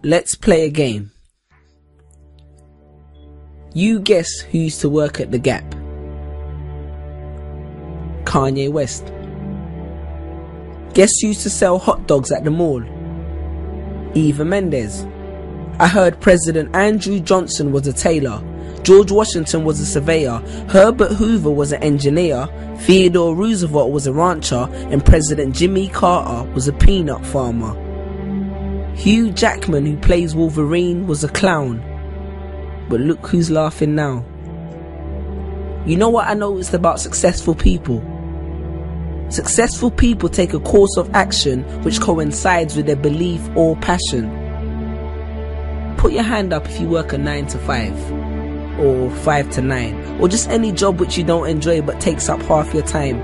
let's play a game. You guess who used to work at the Gap? Kanye West. Guess who used to sell hot dogs at the mall? Eva Mendes. I heard President Andrew Johnson was a tailor, George Washington was a surveyor, Herbert Hoover was an engineer, Theodore Roosevelt was a rancher, and President Jimmy Carter was a peanut farmer. Hugh Jackman, who plays Wolverine, was a clown. But look who's laughing now. You know what I noticed about successful people? Successful people take a course of action which coincides with their belief or passion. Put your hand up if you work a 9 to 5, or 5 to 9, or just any job which you don't enjoy but takes up half your time.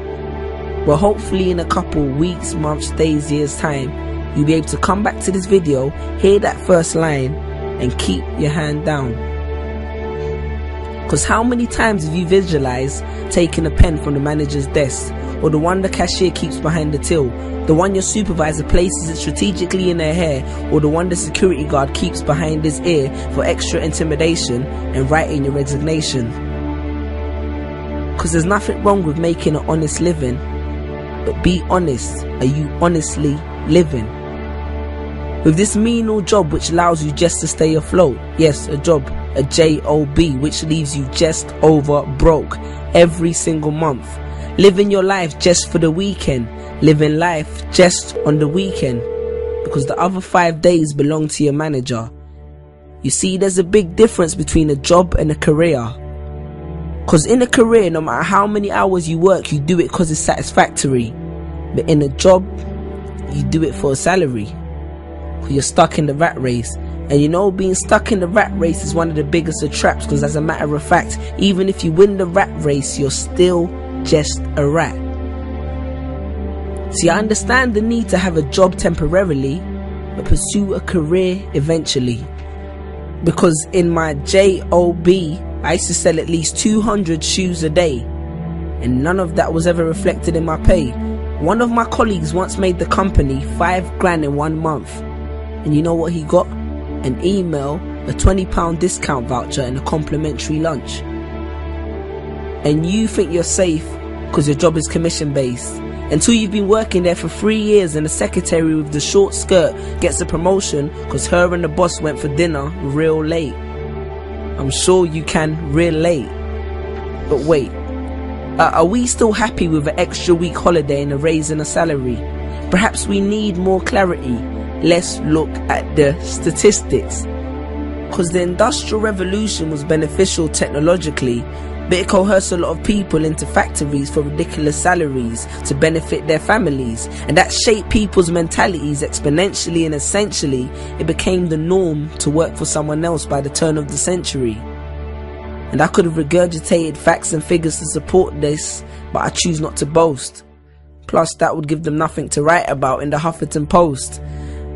Well, hopefully in a couple weeks, months, days, years time, you'll be able to come back to this video, hear that first line, and keep your hand down. Because how many times have you visualized taking a pen from the manager's desk, or the one the cashier keeps behind the till, the one your supervisor places it strategically in their hair, or the one the security guard keeps behind his ear for extra intimidation, and writing your resignation? Because there's nothing wrong with making an honest living, but be honest, are you honestly living? With this menial job which allows you just to stay afloat, yes, a job, a job, which leaves you just over broke every single month. Living your life just for the weekend, living life just on the weekend, because the other 5 days belong to your manager. You see, there's a big difference between a job and a career. Because in a career, no matter how many hours you work, you do it because it's satisfactory. But in a job, you do it for a salary. You're stuck in the rat race. And you know, being stuck in the rat race is one of the biggest of traps, because as a matter of fact, even if you win the rat race, you're still just a rat. See, I understand the need to have a job temporarily, but pursue a career eventually. Because in my job, I used to sell at least 200 shoes a day, and none of that was ever reflected in my pay. One of my colleagues once made the company 5 grand in 1 month. And you know what he got? An email, a £20 discount voucher, and a complimentary lunch. And you think you're safe because your job is commission based, until you've been working there for 3 years and the secretary with the short skirt gets a promotion because her and the boss went for dinner real late. I'm sure you can relate. But wait, are we still happy with an extra week holiday and a raise in a salary? Perhaps we need more clarity. Let's look at the statistics. Because the Industrial Revolution was beneficial technologically, but it coerced a lot of people into factories for ridiculous salaries to benefit their families, and that shaped people's mentalities exponentially, and essentially it became the norm to work for someone else by the turn of the century. And I could have regurgitated facts and figures to support this, but I choose not to boast. Plus that would give them nothing to write about in the Huffington Post.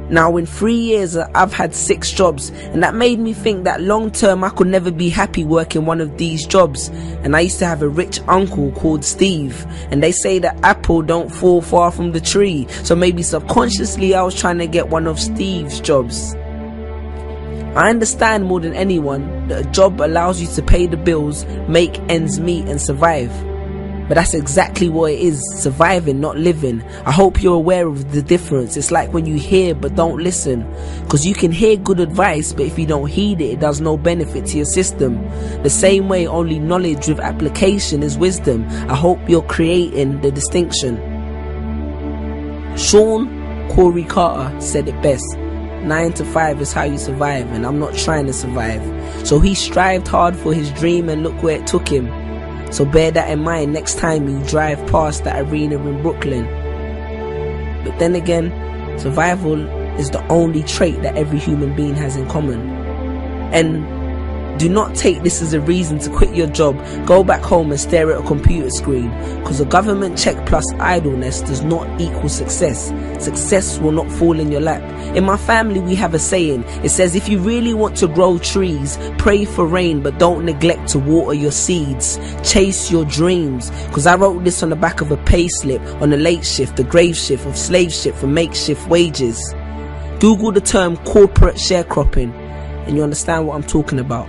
Now in 3 years I've had 6 jobs, and that made me think that long term I could never be happy working one of these jobs. And I used to have a rich uncle called Steve, and they say that apple don't fall far from the tree, so maybe subconsciously I was trying to get one of Steve's jobs. I understand more than anyone that a job allows you to pay the bills, make ends meet and survive. But that's exactly what it is, surviving, not living. I hope you're aware of the difference. It's like when you hear but don't listen. Because you can hear good advice, but if you don't heed it, it does no benefit to your system. The same way only knowledge with application is wisdom. I hope you're creating the distinction. Sean Corey Carter said it best. 9 to 5 is how you survive, and I'm not trying to survive. So he strived hard for his dream, and look where it took him. So bear that in mind next time you drive past that arena in Brooklyn. But then again, survival is the only trait that every human being has in common. And do not take this as a reason to quit your job, go back home and stare at a computer screen, because a government check plus idleness does not equal success. Success will not fall in your lap. In my family we have a saying. It says, if you really want to grow trees, pray for rain, but don't neglect to water your seeds. Chase your dreams. Because I wrote this on the back of a pay slip on the late shift, the grave shift of slave ship for makeshift wages. Google the term corporate sharecropping and you understand what I'm talking about.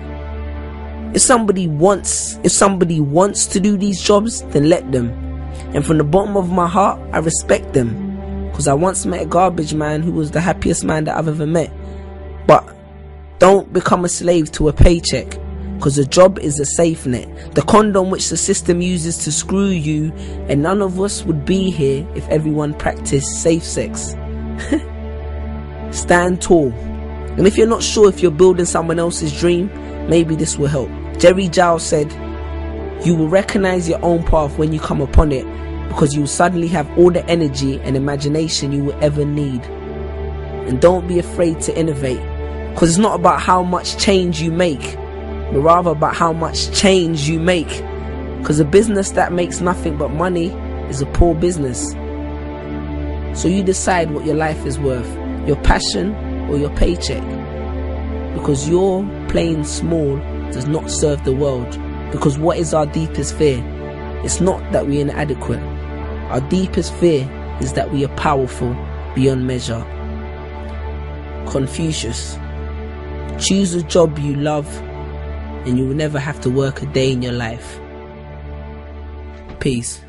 If somebody wants to do these jobs, then let them. And from the bottom of my heart, I respect them. Because I once met a garbage man who was the happiest man that I've ever met. But don't become a slave to a paycheck. Because a job is a safe net. The condom which the system uses to screw you. And none of us would be here if everyone practiced safe sex. Stand tall. And if you're not sure if you're building someone else's dream, maybe this will help. Jerry Giles said, you will recognize your own path when you come upon it, because you will suddenly have all the energy and imagination you will ever need. And don't be afraid to innovate, because it's not about how much change you make, but rather about how much change you make. Because a business that makes nothing but money is a poor business. So you decide what your life is worth, your passion or your paycheck. Because your playing small does not serve the world. Because what is our deepest fear? It's not that we're inadequate. Our deepest fear is that we are powerful beyond measure. Confucius. Choose a job you love and you will never have to work a day in your life. Peace.